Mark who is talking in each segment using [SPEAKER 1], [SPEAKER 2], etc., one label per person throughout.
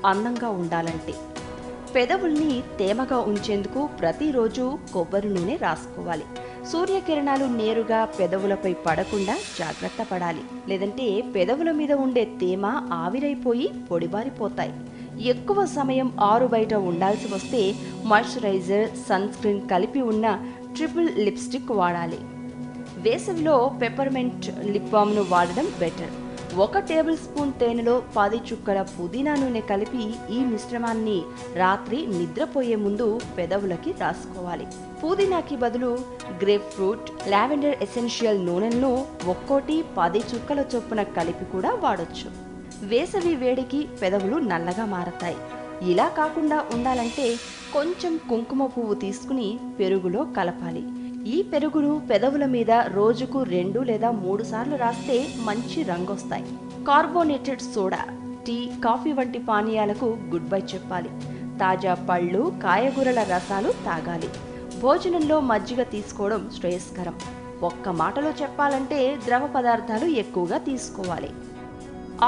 [SPEAKER 1] అందంగా ఉండాలంటే పెదవుల్ని తేమగా ఉంచేందుకు ప్రతిరోజు కొబ్బరి నూనె రాసుకోవాలి. సూర్యకిరణాలు నేరుగా పెదవులపై పడకుండా జాగ్రత్త పడాలి. లేదంటే పెదవుల మీద ఉండే తేమ ఆవిరైపోయి పొడిబారిపోతాయి. ఎక్కువ సమయం ఆరు బయట ఉండాల్సి వస్తే మాయిశ్చరైజర్, సన్ స్క్రీన్ కలిపి ఉన్న ట్రిపుల్ లిప్స్టిక్ వాడాలి. వేసవిలో పెప్పర్మెంట్ లిప్ బామ్ను వాడడం బెటర్. 1 టేబుల్ స్పూన్ తేనెలో 10 చుక్కల పుదీనా నూనె కలిపి ఈ మిశ్రమాన్ని రాత్రి నిద్రపోయే ముందు పెదవులకి రాసుకోవాలి. పుదీనాకి బదులు గ్రేప్ ఫ్రూట్, లావెండర్ ఎసెన్షియల్ నూనెలను ఒక్కోటి 10 చుక్కల చొప్పున కలిపి కూడా వాడొచ్చు. వేసవి వేడికి పెదవులు నల్లగా మారతాయి. ఇలా కాకుండా ఉండాలంటే కొంచెం కుంకుమ పువ్వు తీసుకుని పెరుగులో కలపాలి. ఈ పెరుగును పెదవుల మీద రోజుకు 2 లేదా 3 సార్లు రాస్తే మంచి రంగొస్తాయి. కార్బోనేటెడ్ సోడా, టీ, కాఫీ వంటి పానీయాలకు గుడ్ బై చెప్పాలి. తాజా పళ్ళు, కాయగూరల రసాలు తాగాలి. భోజనంలో మజ్జిగ తీసుకోవడం శ్రేయస్కరం. ఒక్క మాటలో చెప్పాలంటే ద్రవ పదార్థాలు ఎక్కువగా తీసుకోవాలి.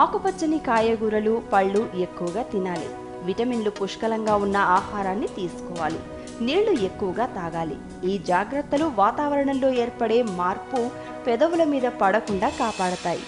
[SPEAKER 1] ఆకుపచ్చని కాయగూరలు, పళ్ళు ఎక్కువగా తినాలి. విటమిన్లు పుష్కలంగా ఉన్న ఆహారాన్ని తీసుకోవాలి. నీళ్లు ఎక్కువగా తాగాలి. ఈ జాగ్రత్తలు వాతావరణంలో ఏర్పడే మార్పు పెదవుల మీద పడకుండా కాపాడతాయి.